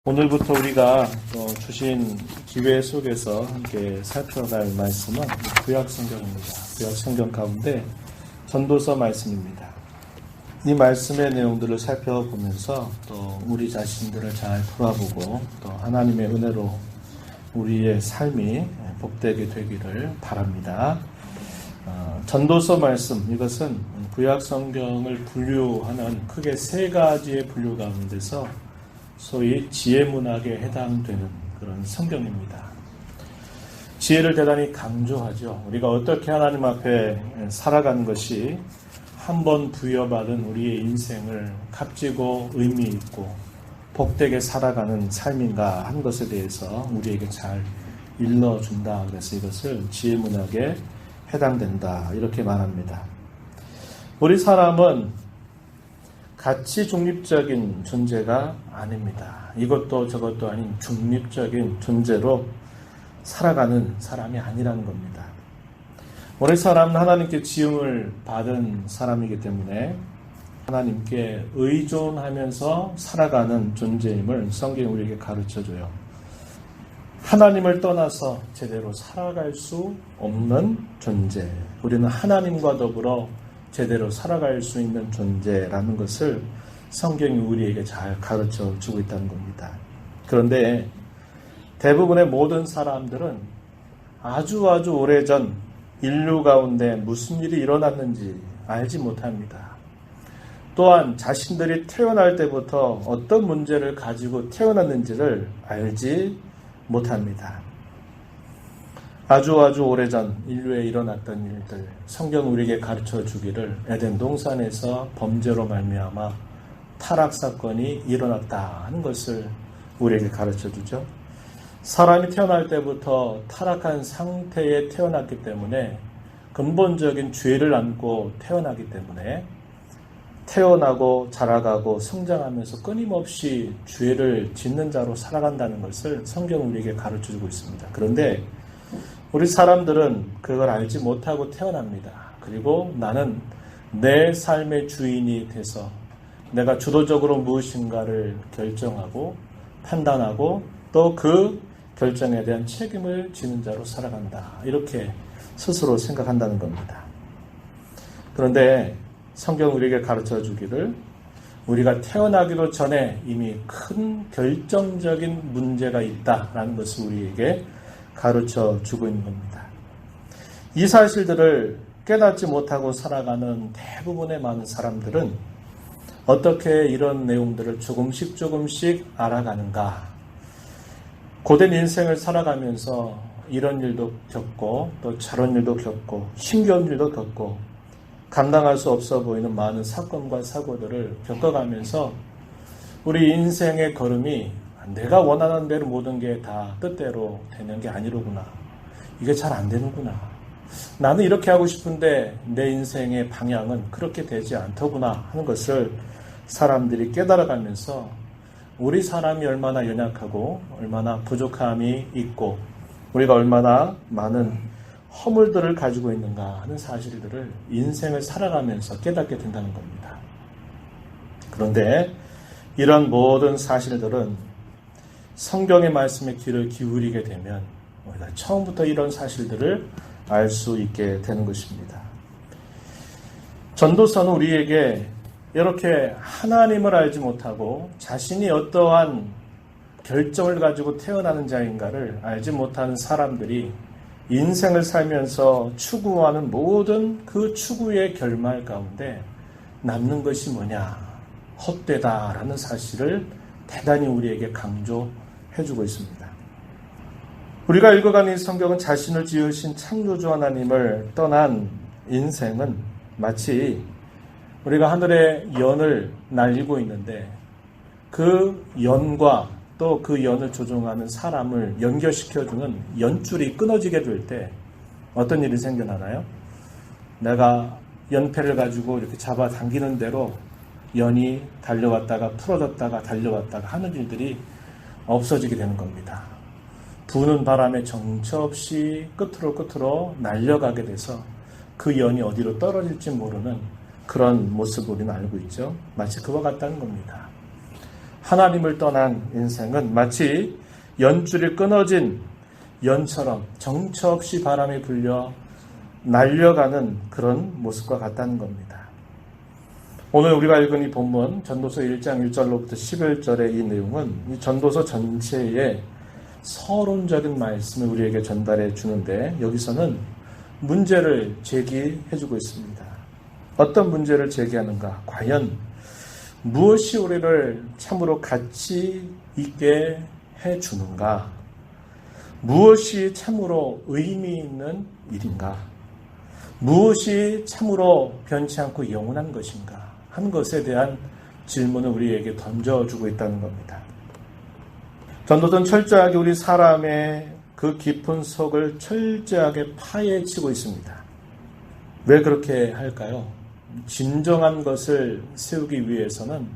오늘부터 우리가 주신 기회 속에서 함께 살펴갈 말씀은 구약성경입니다. 구약성경 가운데 전도서 말씀입니다. 이 말씀의 내용들을 살펴보면서 또 우리 자신들을 잘 돌아보고 또 하나님의 은혜로 우리의 삶이 복되게 되기를 바랍니다. 전도서 말씀, 이것은 구약성경을 분류하는 크게 세 가지의 분류 가운데서 소위 지혜문학에 해당되는 그런 성경입니다. 지혜를 대단히 강조하죠. 우리가 어떻게 하나님 앞에 살아가는 것이 한 번 부여받은 우리의 인생을 값지고 의미 있고 복되게 살아가는 삶인가 하는 것에 대해서 우리에게 잘 일러준다. 그래서 이것을 지혜문학에 해당된다 이렇게 말합니다. 우리 사람은 가치 중립적인 존재가 아닙니다. 이것도 저것도 아닌 중립적인 존재로 살아가는 사람이 아니라는 겁니다. 우리 사람은 하나님께 지음을 받은 사람이기 때문에 하나님께 의존하면서 살아가는 존재임을 성경이 우리에게 가르쳐줘요. 하나님을 떠나서 제대로 살아갈 수 없는 존재, 우리는 하나님과 더불어 제대로 살아갈 수 있는 존재라는 것을 성경이 우리에게 잘 가르쳐 주고 있다는 겁니다. 그런데 대부분의 모든 사람들은 아주 오래전 인류 가운데 무슨 일이 일어났는지 알지 못합니다. 또한 자신들이 태어날 때부터 어떤 문제를 가지고 태어났는지를 알지 못합니다. 아주 오래전 인류에 일어났던 일들, 성경 우리에게 가르쳐 주기를 에덴 동산에서 범죄로 말미암아 타락 사건이 일어났다 하는 것을 우리에게 가르쳐 주죠. 사람이 태어날 때부터 타락한 상태에 태어났기 때문에 근본적인 죄를 안고 태어나기 때문에 태어나고 자라가고 성장하면서 끊임없이 죄를 짓는 자로 살아간다는 것을 성경 우리에게 가르쳐 주고 있습니다. 그런데 우리 사람들은 그걸 알지 못하고 태어납니다. 그리고 나는 내 삶의 주인이 돼서 내가 주도적으로 무엇인가를 결정하고 판단하고 또 그 결정에 대한 책임을 지는 자로 살아간다. 이렇게 스스로 생각한다는 겁니다. 그런데 성경 우리에게 가르쳐 주기를 우리가 태어나기도 전에 이미 큰 결정적인 문제가 있다라는 것을 우리에게 가르쳐 주고 있는 겁니다. 이 사실들을 깨닫지 못하고 살아가는 대부분의 많은 사람들은 어떻게 이런 내용들을 조금씩 알아가는가? 고된 인생을 살아가면서 이런 일도 겪고 또 저런 일도 겪고 힘겨운 일도 겪고 감당할 수 없어 보이는 많은 사건과 사고들을 겪어가면서 우리 인생의 걸음이 내가 원하는 대로 모든 게 다 뜻대로 되는 게 아니로구나. 이게 잘 안 되는구나. 나는 이렇게 하고 싶은데 내 인생의 방향은 그렇게 되지 않더구나 하는 것을 사람들이 깨달아가면서 우리 사람이 얼마나 연약하고 얼마나 부족함이 있고 우리가 얼마나 많은 허물들을 가지고 있는가 하는 사실들을 인생을 살아가면서 깨닫게 된다는 겁니다. 그런데 이런 모든 사실들은 성경의 말씀에 귀를 기울이게 되면 우리가 처음부터 이런 사실들을 알 수 있게 되는 것입니다. 전도서는 우리에게 이렇게 하나님을 알지 못하고 자신이 어떠한 결정을 가지고 태어나는 자인가를 알지 못하는 사람들이 인생을 살면서 추구하는 모든 그 추구의 결말 가운데 남는 것이 뭐냐? 헛되다라는 사실을 대단히 우리에게 강조해주고 있습니다. 우리가 읽어가는 이 성경은 자신을 지으신 창조주 하나님을 떠난 인생은 마치 우리가 하늘의 연을 날리고 있는데 그 연과 또 그 연을 조종하는 사람을 연결시켜주는 연줄이 끊어지게 될 때 어떤 일이 생겨나나요? 내가 연패를 가지고 이렇게 잡아 당기는 대로 연이 달려왔다가 풀어졌다가 달려왔다가 하는 일들이 없어지게 되는 겁니다. 부는 바람에 정처 없이 끝으로 날려가게 돼서 그 연이 어디로 떨어질지 모르는 그런 모습을 우리는 알고 있죠. 마치 그와 같다는 겁니다. 하나님을 떠난 인생은 마치 연줄이 끊어진 연처럼 정처 없이 바람이 불려 날려가는 그런 모습과 같다는 겁니다. 오늘 우리가 읽은 이 본문 전도서 1장 1절로부터 11절의 이 내용은 이 전도서 전체의 서론적인 말씀을 우리에게 전달해 주는데, 여기서는 문제를 제기해 주고 있습니다. 어떤 문제를 제기하는가? 과연 무엇이 우리를 참으로 가치 있게 해 주는가? 무엇이 참으로 의미 있는 일인가? 무엇이 참으로 변치 않고 영원한 것인가? 한 것에 대한 질문을 우리에게 던져주고 있다는 겁니다. 전도서는 철저하게 우리 사람의 그 깊은 속을 철저하게 파헤치고 있습니다. 왜 그렇게 할까요? 진정한 것을 세우기 위해서는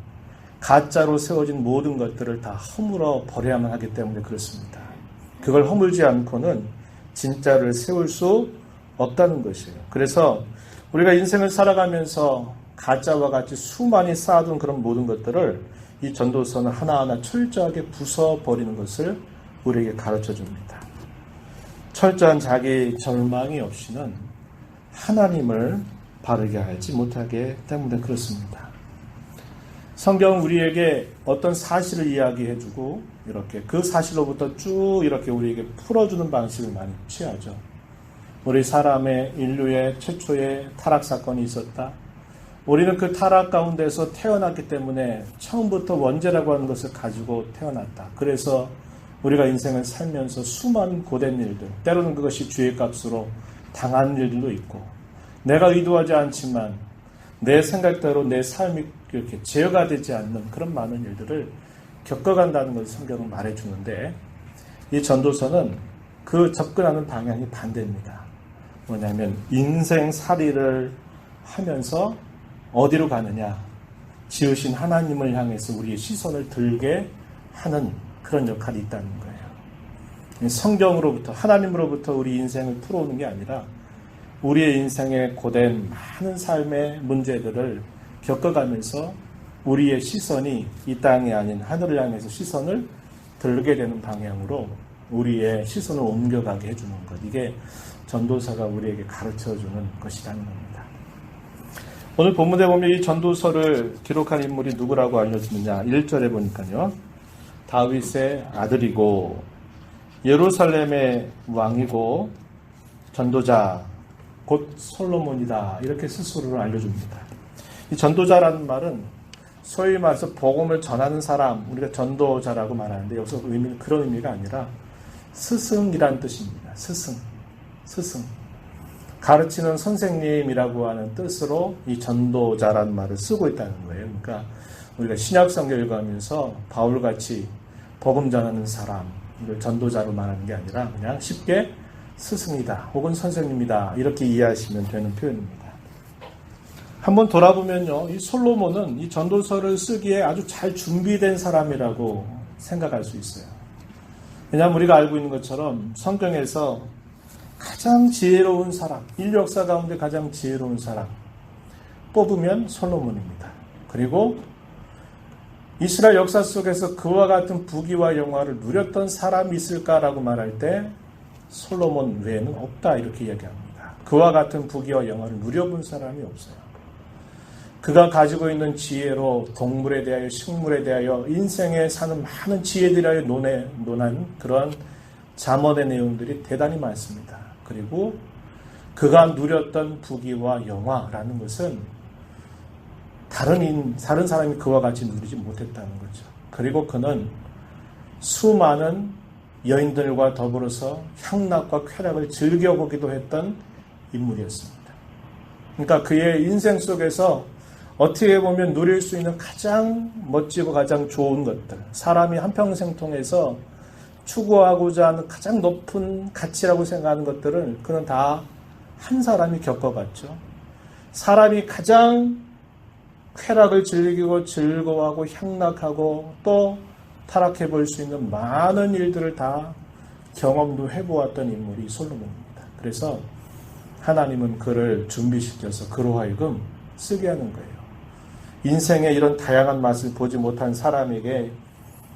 가짜로 세워진 모든 것들을 다 허물어 버려야만 하기 때문에 그렇습니다. 그걸 허물지 않고는 진짜를 세울 수 없다는 것이에요. 그래서 우리가 인생을 살아가면서 가짜와 같이 수많이 쌓아둔 그런 모든 것들을 이 전도서는 하나하나 철저하게 부숴버리는 것을 우리에게 가르쳐 줍니다. 철저한 자기 절망이 없이는 하나님을 바르게 알지 못하기 때문에 그렇습니다. 성경은 우리에게 어떤 사실을 이야기해주고 이렇게 그 사실로부터 쭉 이렇게 우리에게 풀어주는 방식을 많이 취하죠. 우리 사람의 인류의 최초의 타락 사건이 있었다. 우리는 그 타락 가운데서 태어났기 때문에 처음부터 원죄라고 하는 것을 가지고 태어났다. 그래서 우리가 인생을 살면서 수많은 고된 일들, 때로는 그것이 죄의 값으로 당한 일들도 있고, 내가 의도하지 않지만 내 생각대로 내 삶이 이렇게 제어가 되지 않는 그런 많은 일들을 겪어간다는 것을 성경은 말해주는데, 이 전도서는 그 접근하는 방향이 반대입니다. 뭐냐면 인생살이를 하면서 어디로 가느냐? 지으신 하나님을 향해서 우리의 시선을 들게 하는 그런 역할이 있다는 거예요. 성경으로부터, 하나님으로부터 우리 인생을 풀어오는 게 아니라 우리의 인생의 고된 많은 삶의 문제들을 겪어가면서 우리의 시선이 이 땅이 아닌 하늘을 향해서 시선을 들게 되는 방향으로 우리의 시선을 옮겨가게 해주는 것. 이게 전도서가 우리에게 가르쳐주는 것이라는 겁니다. 오늘 본문에 보면 이 전도서를 기록한 인물이 누구라고 알려주느냐. 1절에 보니까요. 다윗의 아들이고 예루살렘의 왕이고 전도자 곧 솔로몬이다. 이렇게 스스로를 알려줍니다. 이 전도자라는 말은 소위 말해서 복음을 전하는 사람, 우리가 전도자라고 말하는데 여기서 의미는 그런 의미가 아니라 스승이란 뜻입니다. 스승. 가르치는 선생님이라고 하는 뜻으로 이 전도자라는 말을 쓰고 있다는 거예요. 그러니까 우리가 신약성경 읽으면서 바울같이 복음 전하는 사람, 이걸 전도자로 말하는 게 아니라 그냥 쉽게 스승이다 혹은 선생님이다 이렇게 이해하시면 되는 표현입니다. 한번 돌아보면요, 이 솔로몬은 이 전도서를 쓰기에 아주 잘 준비된 사람이라고 생각할 수 있어요. 왜냐하면 우리가 알고 있는 것처럼 성경에서 가장 지혜로운 사람, 인류 역사 가운데 가장 지혜로운 사람 뽑으면 솔로몬입니다. 그리고 이스라엘 역사 속에서 그와 같은 부귀와 영화를 누렸던 사람이 있을까라고 말할 때 솔로몬 외에는 없다 이렇게 이야기합니다. 그와 같은 부귀와 영화를 누려본 사람이 없어요. 그가 가지고 있는 지혜로 동물에 대하여 식물에 대하여 인생에 사는 많은 지혜들에 대하여 논한 그런 잠언의 내용들이 대단히 많습니다. 그리고 그가 누렸던 부귀와 영화라는 것은 다른 사람이 그와 같이 누리지 못했다는 거죠. 그리고 그는 수많은 여인들과 더불어서 향락과 쾌락을 즐겨보기도 했던 인물이었습니다. 그러니까 그의 인생 속에서 어떻게 보면 누릴 수 있는 가장 멋지고 가장 좋은 것들, 사람이 한평생 통해서 추구하고자 하는 가장 높은 가치라고 생각하는 것들을 그는 다 한 사람이 겪어봤죠. 사람이 가장 쾌락을 즐기고 즐거워하고 향락하고 또 타락해 볼 수 있는 많은 일들을 다 경험도 해보았던 인물이 솔로몬입니다. 그래서 하나님은 그를 준비시켜서 그로 하여금 쓰게 하는 거예요. 인생의 이런 다양한 맛을 보지 못한 사람에게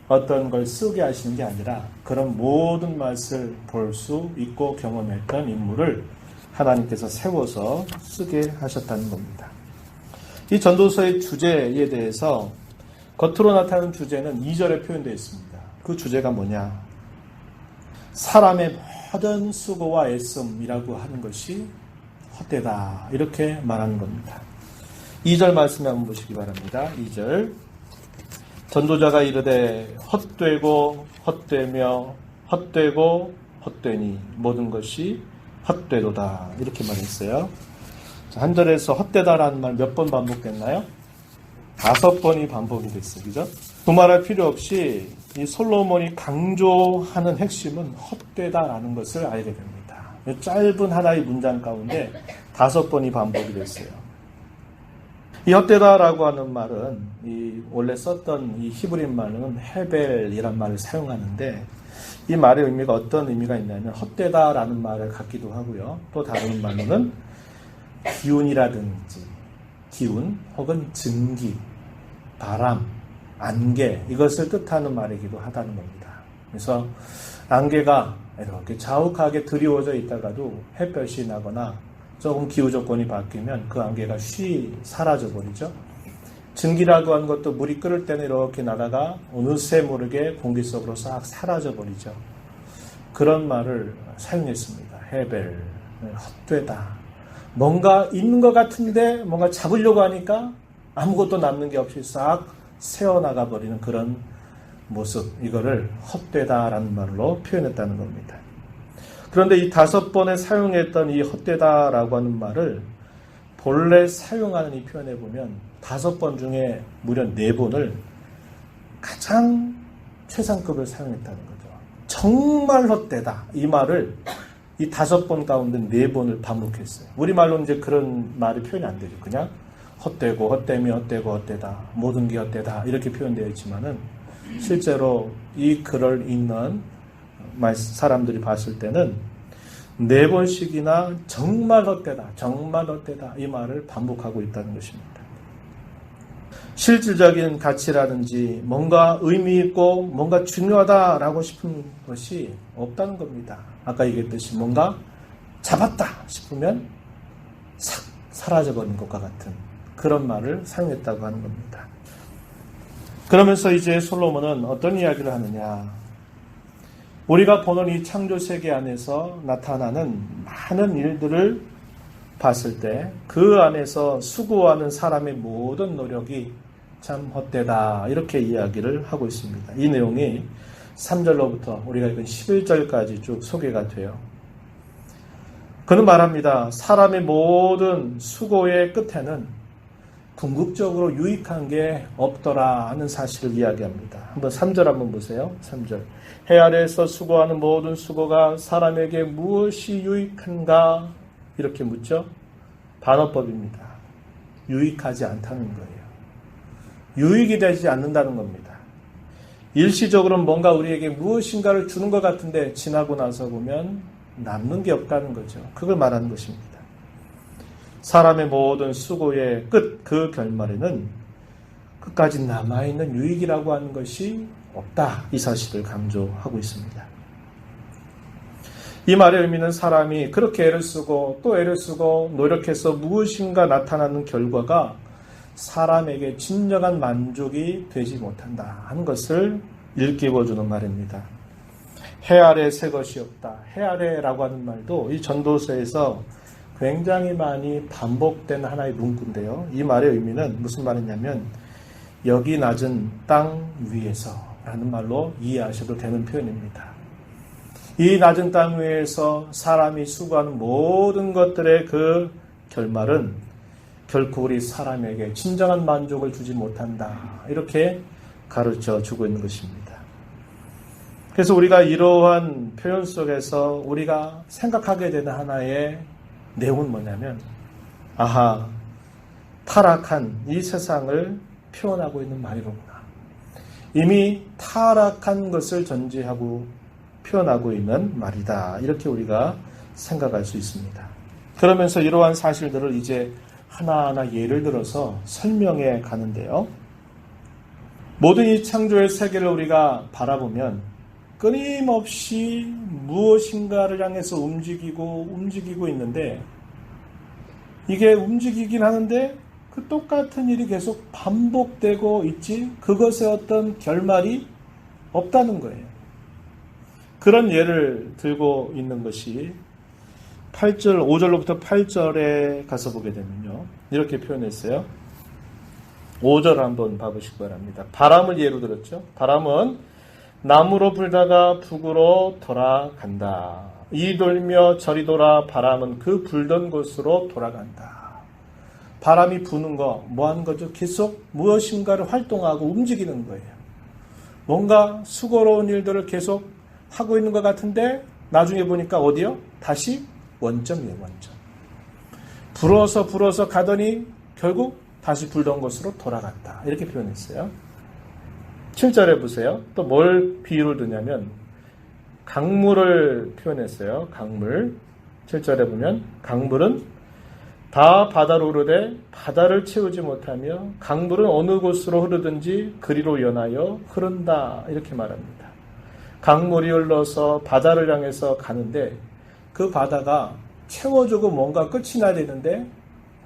어떤 걸 쓰게 하시는 게 아니라 그런 모든 맛을 볼 수 있고 경험했던 인물을 하나님께서 세워서 쓰게 하셨다는 겁니다. 이 전도서의 주제에 대해서 겉으로 나타나는 주제는 2절에 표현되어 있습니다. 그 주제가 뭐냐? 사람의 모든 수고와 애씀이라고 하는 것이 헛되다. 이렇게 말하는 겁니다. 2절 말씀에 한번 보시기 바랍니다. 2절. 전도자가 이르되 헛되고 헛되며 헛되고 헛되니 모든 것이 헛되도다. 이렇게 말했어요. 한 절에서 헛되다라는 말 몇 번 반복됐나요? 5번이 반복이 됐어요. 그죠? 두말할 필요 없이 이 솔로몬이 강조하는 핵심은 헛되다라는 것을 알게 됩니다. 짧은 하나의 문장 가운데 5번이 반복이 됐어요. 이 헛되다라고 하는 말은 원래 썼던 이 히브리 말은 헤벨이란 말을 사용하는데 이 말의 의미가 어떤 의미가 있냐면 헛되다라는 말을 갖기도 하고요. 또 다른 말로는 기운이라든지 기운 혹은 증기, 바람, 안개 이것을 뜻하는 말이기도 하다는 겁니다. 그래서 안개가 이렇게 자욱하게 드리워져 있다가도 햇볕이 나거나 조금 기후 조건이 바뀌면 그 안개가 쉬 사라져 버리죠. 증기라고 하는 것도 물이 끓을 때는 이렇게 나다가 어느새 모르게 공기 속으로 싹 사라져 버리죠. 그런 말을 사용했습니다. 헤벨, 헛되다. 뭔가 있는 것 같은데 뭔가 잡으려고 하니까 아무것도 남는 게 없이 싹 새어나가 버리는 그런 모습, 이거를 헛되다라는 말로 표현했다는 겁니다. 그런데 이 5번에 사용했던 이 헛되다라고 하는 말을 본래 사용하는 이 표현에 보면 5번 중에 무려 4번을 가장 최상급을 사용했다는 거죠. 정말 헛되다. 이 말을 이 5번 가운데 4번을 반복했어요. 우리말로는 이제 그런 말이 표현이 안 되죠. 그냥 헛되고 헛되며 헛되고 헛되다. 모든 게 헛되다. 이렇게 표현되어 있지만은 실제로 이 글을 읽는 사람들이 봤을 때는 4번씩이나 정말 헛되다. 정말 헛되다. 이 말을 반복하고 있다는 것입니다. 실질적인 가치라든지 뭔가 의미 있고 뭔가 중요하다라고 싶은 것이 없다는 겁니다. 아까 얘기했듯이 뭔가 잡았다 싶으면 싹 사라져버린 것과 같은 그런 말을 사용했다고 하는 겁니다. 그러면서 이제 솔로몬은 어떤 이야기를 하느냐. 우리가 보는 이 창조세계 안에서 나타나는 많은 일들을 봤을 때 그 안에서 수고하는 사람의 모든 노력이 참 헛되다. 이렇게 이야기를 하고 있습니다. 이 내용이 3절로부터 우리가 읽은 11절까지 쭉 소개가 돼요. 그는 말합니다. 사람의 모든 수고의 끝에는 궁극적으로 유익한 게 없더라 하는 사실을 이야기합니다. 한번 3절 한번 보세요. 3절. 해 아래에서 수고하는 모든 수고가 사람에게 무엇이 유익한가? 이렇게 묻죠. 반어법입니다. 유익하지 않다는 거예요. 유익이 되지 않는다는 겁니다. 일시적으로는 뭔가 우리에게 무엇인가를 주는 것 같은데 지나고 나서 보면 남는 게 없다는 거죠. 그걸 말하는 것입니다. 사람의 모든 수고의 끝, 그 결말에는 끝까지 남아있는 유익이라고 하는 것이 없다. 이 사실을 강조하고 있습니다. 이 말의 의미는 사람이 그렇게 애를 쓰고 또 애를 쓰고 노력해서 무엇인가 나타나는 결과가 사람에게 진정한 만족이 되지 못한다 하는 것을 일깨워주는 말입니다. 해 아래 새 것이 없다. 해 아래라고 하는 말도 이 전도서에서 굉장히 많이 반복된 하나의 문구인데요. 이 말의 의미는 무슨 말이냐면 여기 낮은 땅 위에서 라는 말로 이해하셔도 되는 표현입니다. 이 낮은 땅 위에서 사람이 수고하는 모든 것들의 그 결말은 결코 우리 사람에게 진정한 만족을 주지 못한다. 이렇게 가르쳐 주고 있는 것입니다. 그래서 우리가 이러한 표현 속에서 우리가 생각하게 되는 하나의 내용은 뭐냐면 아하, 타락한 이 세상을 표현하고 있는 말이로구나. 이미 타락한 것을 전제하고 표현하고 있는 말이다. 이렇게 우리가 생각할 수 있습니다. 그러면서 이러한 사실들을 이제 하나하나 예를 들어서 설명해 가는데요. 모든 이 창조의 세계를 우리가 바라보면 끊임없이 무엇인가를 향해서 움직이고 있는데, 이게 움직이긴 하는데 그 똑같은 일이 계속 반복되고 있지 그것의 어떤 결말이 없다는 거예요. 그런 예를 들고 있는 것이 5절로부터 8절에 가서 보게 되면요, 이렇게 표현했어요. 5절 한번 봐보시기 바랍니다. 바람을 예로 들었죠. 바람은 남으로 불다가 북으로 돌아간다. 이 돌며 저리 돌아 바람은 그 불던 곳으로 돌아간다. 바람이 부는 거 뭐 하는 거죠? 계속 무엇인가를 활동하고 움직이는 거예요. 뭔가 수고로운 일들을 계속 하고 있는 것 같은데 나중에 보니까 어디요? 다시 원점이에요. 원점. 불어서 가더니 결국 다시 불던 곳으로 돌아갔다. 이렇게 표현했어요. 7절에 보세요. 또 뭘 비유를 드냐면 강물을 표현했어요. 강물. 7절에 보면 강물은 다 바다로 흐르되 바다를 채우지 못하며 강물은 어느 곳으로 흐르든지 그리로 연하여 흐른다. 이렇게 말합니다. 강물이 흘러서 바다를 향해서 가는데 그 바다가 채워주고 뭔가 끝이 나야 되는데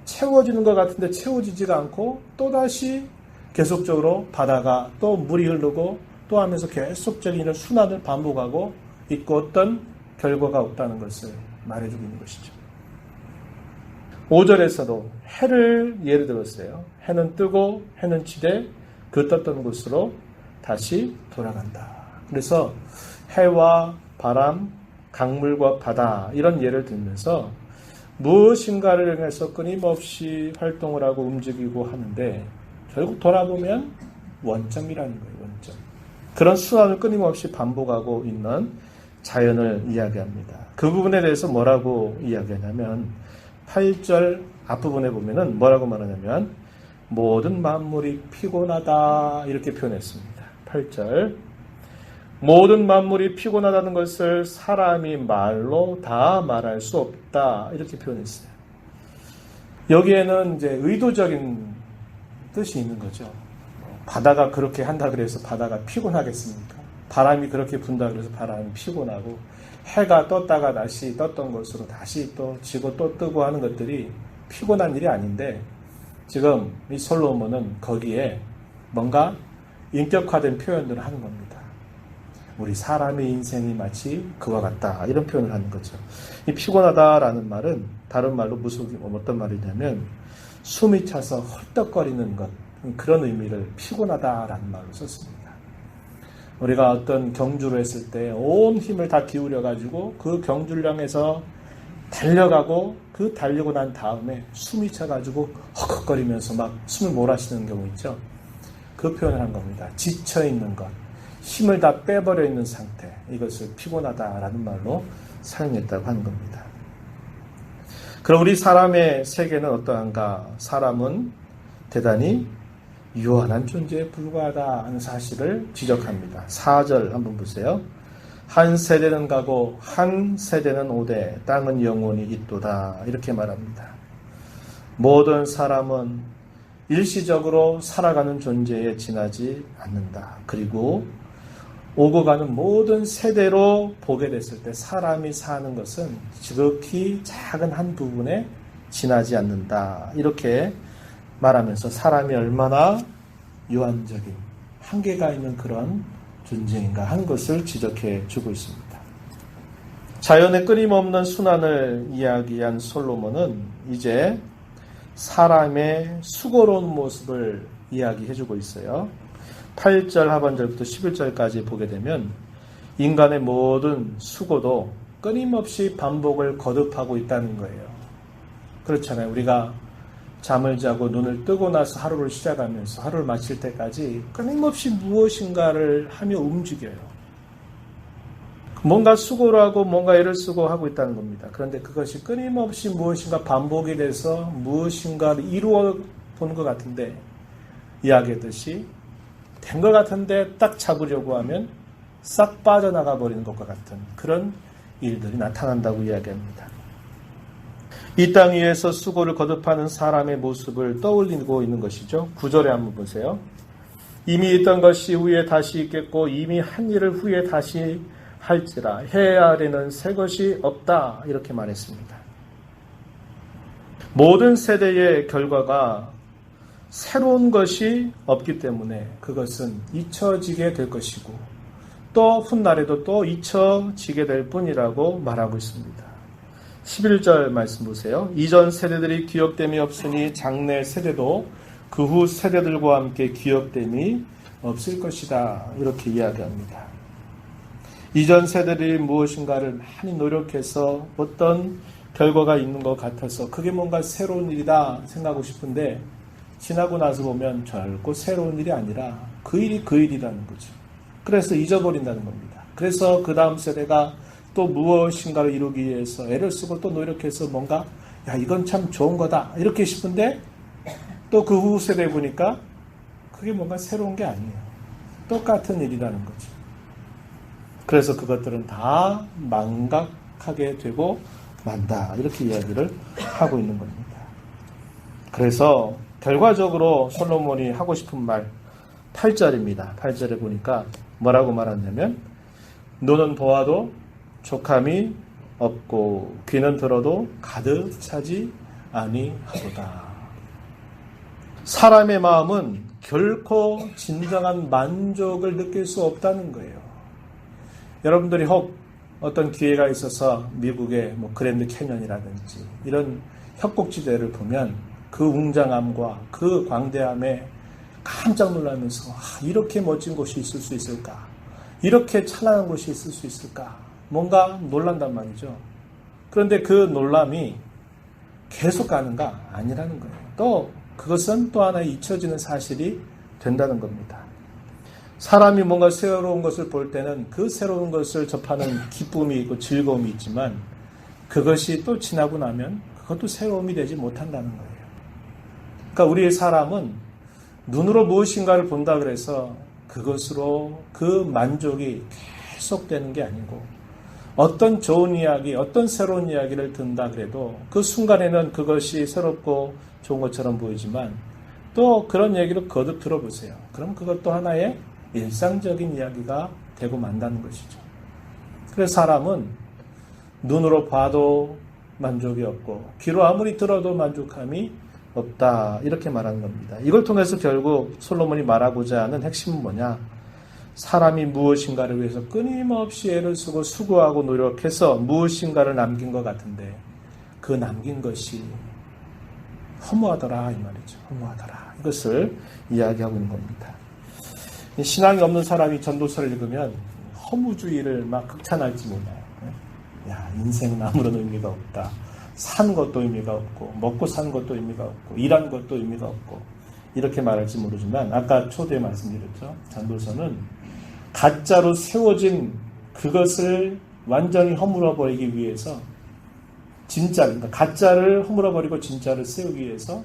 채워지는 것 같은데 채워지지가 않고 또다시 계속적으로 바다가 또 물이 흐르고 또 하면서 계속적인 이런 순환을 반복하고 있고 어떤 결과가 없다는 것을 말해주고 있는 것이죠. 5절에서도 해를 예를 들었어요. 해는 뜨고 해는 지되 그 떴던 곳으로 다시 돌아간다. 그래서 해와 바람, 강물과 바다 이런 예를 들면서 무엇인가를 향해서 끊임없이 활동을 하고 움직이고 하는데 결국 돌아보면 원점이라는 거예요. 원점. 그런 순환을 끊임없이 반복하고 있는 자연을 이야기합니다. 그 부분에 대해서 뭐라고 이야기하냐면 8절 앞부분에 보면은 뭐라고 말하냐면 모든 만물이 피곤하다 이렇게 표현했습니다. 8절 모든 만물이 피곤하다는 것을 사람이 말로 다 말할 수 없다 이렇게 표현했어요. 여기에는 이제 의도적인 뜻이 있는 거죠. 바다가 그렇게 한다 그래서 바다가 피곤하겠습니까? 바람이 그렇게 분다 그래서 바람이 피곤하고 해가 떴다가 다시 떴던 것으로 다시 또 지고 또 뜨고 하는 것들이 피곤한 일이 아닌데 지금 이 솔로몬은 거기에 뭔가 인격화된 표현들을 하는 겁니다. 우리 사람의 인생이 마치 그와 같다 이런 표현을 하는 거죠. 이 피곤하다라는 말은 다른 말로 어떤 말이냐면 숨이 차서 헐떡거리는 것 그런 의미를 피곤하다라는 말로 썼습니다. 우리가 어떤 경주를 했을 때 온 힘을 다 기울여 가지고 그 경주를 향해서 달려가고 그 달리고 난 다음에 숨이 차가지고 헉헉거리면서 막 숨을 몰아쉬는 경우 있죠. 그 표현을 한 겁니다. 지쳐 있는 것, 힘을 다 빼버려 있는 상태, 이것을 피곤하다라는 말로 사용했다고 하는 겁니다. 그럼 우리 사람의 세계는 어떠한가? 사람은 대단히 유한한 존재에 불과하다 하는 사실을 지적합니다. 4절 한번 보세요. 한 세대는 가고 한 세대는 오되 땅은 영원히 있도다 이렇게 말합니다. 모든 사람은 일시적으로 살아가는 존재에 지나지 않는다. 그리고 오고 가는 모든 세대로 보게 됐을 때 사람이 사는 것은 지극히 작은 한 부분에 지나지 않는다. 이렇게 말하면서 사람이 얼마나 유한적인 한계가 있는 그런 존재인가 하는 것을 지적해 주고 있습니다. 자연의 끊임없는 순환을 이야기한 솔로몬은 이제 사람의 수고로운 모습을 이야기해 주고 있어요. 8절 하반절부터 11절까지 보게 되면 인간의 모든 수고도 끊임없이 반복을 거듭하고 있다는 거예요. 그렇잖아요. 우리가 잠을 자고 눈을 뜨고 나서 하루를 시작하면서 하루를 마칠 때까지 끊임없이 무엇인가를 하며 움직여요. 뭔가 수고를 하고 뭔가 애를 쓰고 하고 있다는 겁니다. 그런데 그것이 끊임없이 무엇인가 반복이 돼서 무엇인가를 이루어 보는 것 같은데 이야기했듯이 된 것 같은데 딱 잡으려고 하면 싹 빠져나가 버리는 것과 같은 그런 일들이 나타난다고 이야기합니다. 이 땅 위에서 수고를 거듭하는 사람의 모습을 떠올리고 있는 것이죠. 9절에 한번 보세요. 이미 있던 것이 후에 다시 있겠고 이미 한 일을 후에 다시 할지라 해 아래는 새 것이 없다 이렇게 말했습니다. 모든 세대의 결과가 새로운 것이 없기 때문에 그것은 잊혀지게 될 것이고 또 훗날에도 또 잊혀지게 될 뿐이라고 말하고 있습니다. 11절 말씀 보세요. 이전 세대들이 기억됨이 없으니 장래 세대도 그 후 세대들과 함께 기억됨이 없을 것이다 이렇게 이야기합니다. 이전 세대들이 무엇인가를 많이 노력해서 어떤 결과가 있는 것 같아서 그게 뭔가 새로운 일이다 생각하고 싶은데 지나고 나서 보면 결코 새로운 일이 아니라 그 일이 그 일이라는 거죠. 그래서 잊어버린다는 겁니다. 그래서 그 다음 세대가 또 무엇인가를 이루기 위해서 애를 쓰고 또 노력해서 뭔가 야 이건 참 좋은 거다 이렇게 싶은데 또 그 후 세대 보니까 그게 뭔가 새로운 게 아니에요. 똑같은 일이라는 거죠. 그래서 그것들은 다 망각하게 되고 만다 이렇게 이야기를 하고 있는 겁니다. 그래서 결과적으로 솔로몬이 하고 싶은 말 8절입니다. 8절에 보니까 뭐라고 말하냐면 눈은 보아도 족함이 없고 귀는 들어도 가득 차지 아니하도다. 사람의 마음은 결코 진정한 만족을 느낄 수 없다는 거예요. 여러분들이 혹 어떤 기회가 있어서 미국의 그랜드 캐년이라든지 이런 협곡지대를 보면 그 웅장함과 그 광대함에 깜짝 놀라면서 이렇게 멋진 곳이 있을 수 있을까? 이렇게 찬란한 곳이 있을 수 있을까? 뭔가 놀란단 말이죠. 그런데 그 놀람이 계속 가는가? 아니라는 거예요. 또 그것은 또 하나의 잊혀지는 사실이 된다는 겁니다. 사람이 뭔가 새로운 것을 볼 때는 그 새로운 것을 접하는 기쁨이 있고 즐거움이 있지만 그것이 또 지나고 나면 그것도 새로움이 되지 못한다는 거예요. 그러니까 우리의 사람은 눈으로 무엇인가를 본다 그래서 그것으로 그 만족이 계속되는 게 아니고 어떤 좋은 이야기, 어떤 새로운 이야기를 듣는다 그래도 그 순간에는 그것이 새롭고 좋은 것처럼 보이지만 또 그런 얘기를 거듭 들어보세요. 그럼 그것도 하나의 일상적인 이야기가 되고 만다는 것이죠. 그래서 사람은 눈으로 봐도 만족이 없고 귀로 아무리 들어도 만족함이 없다 이렇게 말하는 겁니다. 이걸 통해서 결국 솔로몬이 말하고자 하는 핵심은 뭐냐? 사람이 무엇인가를 위해서 끊임없이 애를 쓰고 수고하고 노력해서 무엇인가를 남긴 것 같은데 그 남긴 것이 허무하더라 이 말이죠. 허무하더라. 이것을 이야기하고 있는 겁니다. 신앙이 없는 사람이 전도서를 읽으면 허무주의를 막 극찬할지 몰라요. 야, 인생은 아무런 의미가 없다. 산 것도 의미가 없고 먹고 사는 것도 의미가 없고 일한 것도 의미가 없고 이렇게 말할지 모르지만 아까 초대에 말씀드렸죠. 전도서는 가짜로 세워진 그것을 완전히 허물어버리기 위해서 그러니까 가짜를 허물어버리고 진짜를 세우기 위해서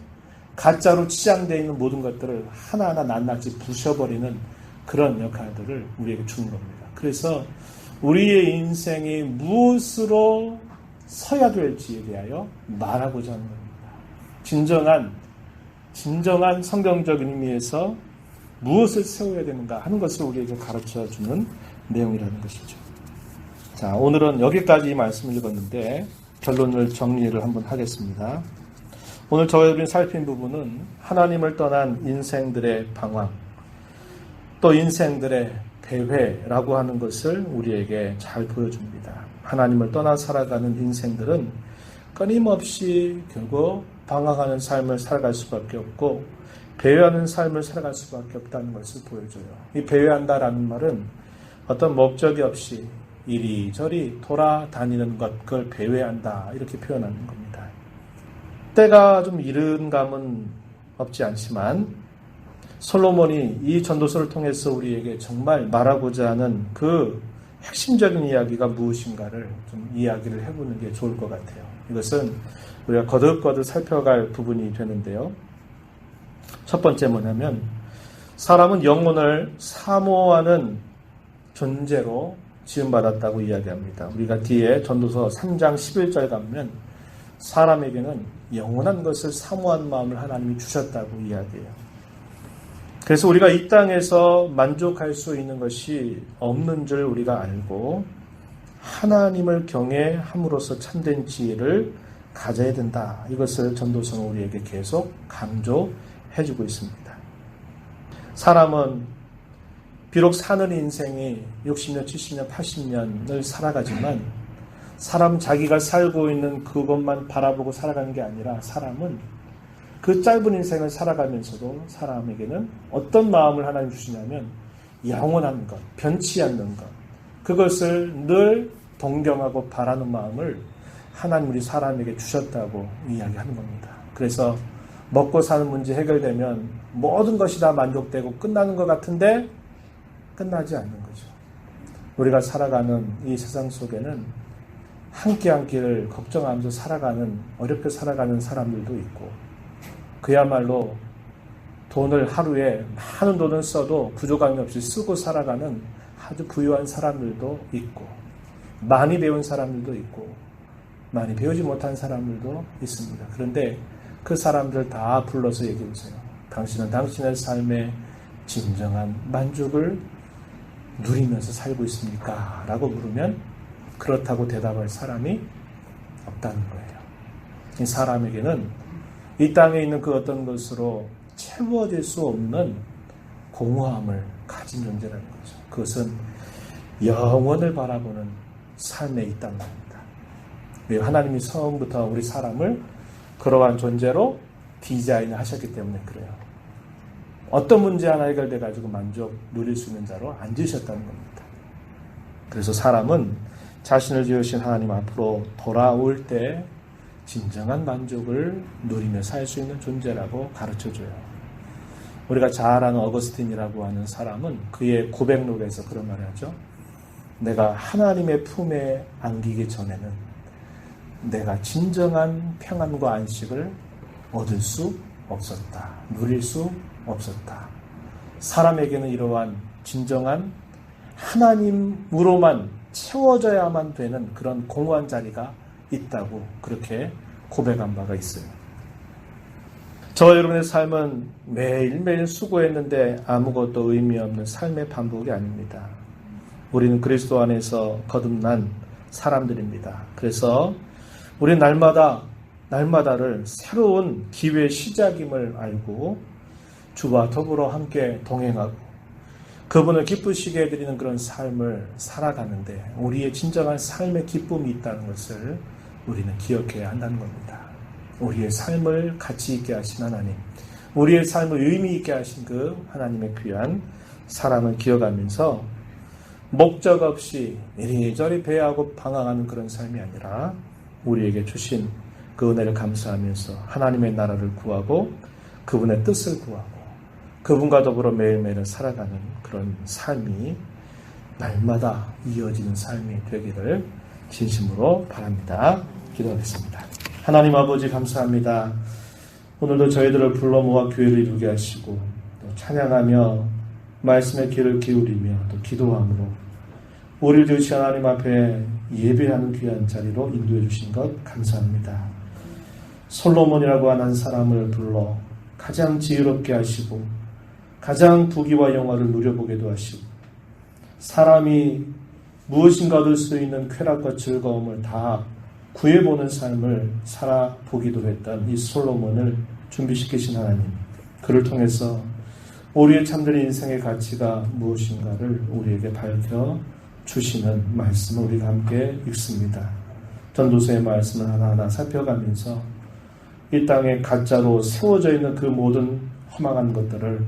가짜로 치장되어 있는 모든 것들을 하나하나 낱낱이 부셔버리는 그런 역할들을 우리에게 주는 겁니다. 그래서 우리의 인생이 무엇으로 서야 될지에 대하여 말하고자 하는 겁니다. 진정한 성경적인 의미에서 무엇을 세워야 되는가 하는 것을 우리에게 가르쳐주는 내용이라는 것이죠. 자, 오늘은 여기까지 이 말씀을 읽었는데 결론을 정리를 한번 하겠습니다. 오늘 저희들이 살핀 부분은 하나님을 떠난 인생들의 방황, 또 인생들의 배회라고 하는 것을 우리에게 잘 보여줍니다. 하나님을 떠나 살아가는 인생들은 끊임없이 결국 방황하는 삶을 살아갈 수밖에 없고 배회하는 삶을 살아갈 수밖에 없다는 것을 보여줘요. 이 배회한다라는 말은 어떤 목적이 없이 이리저리 돌아다니는 것, 그걸 배회한다 이렇게 표현하는 겁니다. 때가 좀 이른 감은 없지 않지만 솔로몬이 이 전도서를 통해서 우리에게 정말 말하고자 하는 그 핵심적인 이야기가 무엇인가를 좀 이야기를 해보는 게 좋을 것 같아요. 이것은 우리가 거듭거듭 살펴갈 부분이 되는데요. 첫 번째 뭐냐면 사람은 영혼을 사모하는 존재로 지음받았다고 이야기합니다. 우리가 뒤에 전도서 3장 11절 가면 사람에게는 영원한 것을 사모하는 마음을 하나님이 주셨다고 이야기해요. 그래서 우리가 이 땅에서 만족할 수 있는 것이 없는 줄 우리가 알고 하나님을 경외함으로써 참된 지혜를 가져야 된다. 이것을 전도서는 우리에게 계속 강조해주고 있습니다. 사람은 비록 사는 인생이 60년, 70년, 80년을 살아가지만 사람 자기가 살고 있는 그것만 바라보고 살아가는 게 아니라 사람은 그 짧은 인생을 살아가면서도 사람에게는 어떤 마음을 하나님 주시냐면 영원한 것, 변치 않는 것, 그것을 늘 동경하고 바라는 마음을 하나님 우리 사람에게 주셨다고 이야기하는 겁니다. 그래서 먹고 사는 문제 해결되면 모든 것이 다 만족되고 끝나는 것 같은데 끝나지 않는 거죠. 우리가 살아가는 이 세상 속에는 한 끼 한 끼를 걱정하면서 살아가는, 어렵게 살아가는 사람들도 있고, 그야말로 돈을 하루에 많은 돈을 써도 부족함이 없이 쓰고 살아가는 아주 부유한 사람들도 있고, 많이 배운 사람들도 있고, 많이 배우지 못한 사람들도 있습니다. 그런데 그 사람들 다 불러서 얘기해 보세요. 당신은 당신의 삶의 진정한 만족을 누리면서 살고 있습니까? 라고 물으면 그렇다고 대답할 사람이 없다는 거예요. 이 사람에게는 이 땅에 있는 그 어떤 것으로 채워질 수 없는 공허함을 가진 존재라는 거죠. 그것은 영원을 바라보는 삶에 있다는 겁니다. 하나님이 처음부터 우리 사람을 그러한 존재로 디자인을 하셨기 때문에 그래요. 어떤 문제 하나 해결돼 가지고 만족 누릴 수 있는 자로 앉으셨다는 겁니다. 그래서 사람은 자신을 지으신 하나님 앞으로 돌아올 때 진정한 만족을 누리며 살 수 있는 존재라고 가르쳐줘요. 우리가 잘 아는 어거스틴이라고 하는 사람은 그의 고백록에서 그런 말을 하죠. 내가 하나님의 품에 안기기 전에는 내가 진정한 평안과 안식을 얻을 수 없었다. 누릴 수 없었다. 사람에게는 이러한 진정한 하나님으로만 채워져야만 되는 그런 공허한 자리가 있다고 그렇게 고백한 바가 있어요. 저와 여러분의 삶은 매일매일 수고했는데 아무것도 의미 없는 삶의 반복이 아닙니다. 우리는 그리스도 안에서 거듭난 사람들입니다. 그래서 우리는 날마다를 새로운 기회의 시작임을 알고 주와 더불어 함께 동행하고 그분을 기쁘시게 해드리는 그런 삶을 살아가는데 우리의 진정한 삶의 기쁨이 있다는 것을 우리는 기억해야 한다는 겁니다. 우리의 삶을 가치 있게 하신 하나님, 우리의 삶을 의미 있게 하신 그 하나님의 귀한 사랑을 기억하면서 목적 없이 이리저리 배회하고 방황하는 그런 삶이 아니라 우리에게 주신 그 은혜를 감사하면서 하나님의 나라를 구하고 그분의 뜻을 구하고 그분과 더불어 매일매일 살아가는 그런 삶이 날마다 이어지는 삶이 되기를 진심으로 바랍니다. 기도하겠습니다. 하나님 아버지 감사합니다. 오늘도 저희들을 불러 모아 교회를 이루게 하시고 또 찬양하며 말씀의 귀를 기울이며 또 기도함으로 우리를 지으신 하나님 앞에 예배하는 귀한 자리로 인도해 주신 것 감사합니다. 솔로몬이라고 하는 사람을 불러 가장 지혜롭게 하시고 가장 부귀와 영화를 누려보게도 하시고 사람이 무엇인가 얻을 수 있는 쾌락과 즐거움을 다 구해보는 삶을 살아보기도 했던 이 솔로몬을 준비시키신 하나님, 그를 통해서 우리의 참된 인생의 가치가 무엇인가를 우리에게 밝혀주시는 말씀을 우리가 함께 읽습니다. 전도서의 말씀을 하나하나 살펴가면서 이 땅에 가짜로 세워져 있는 그 모든 허망한 것들을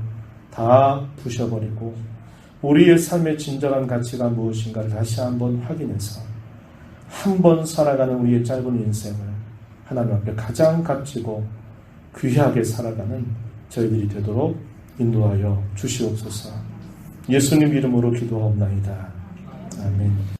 다 부셔버리고 우리의 삶의 진정한 가치가 무엇인가를 다시 한번 확인해서 한 번 살아가는 우리의 짧은 인생을 하나님 앞에 가장 값지고 귀하게 살아가는 저희들이 되도록 인도하여 주시옵소서. 예수님 이름으로 기도하옵나이다. 아멘.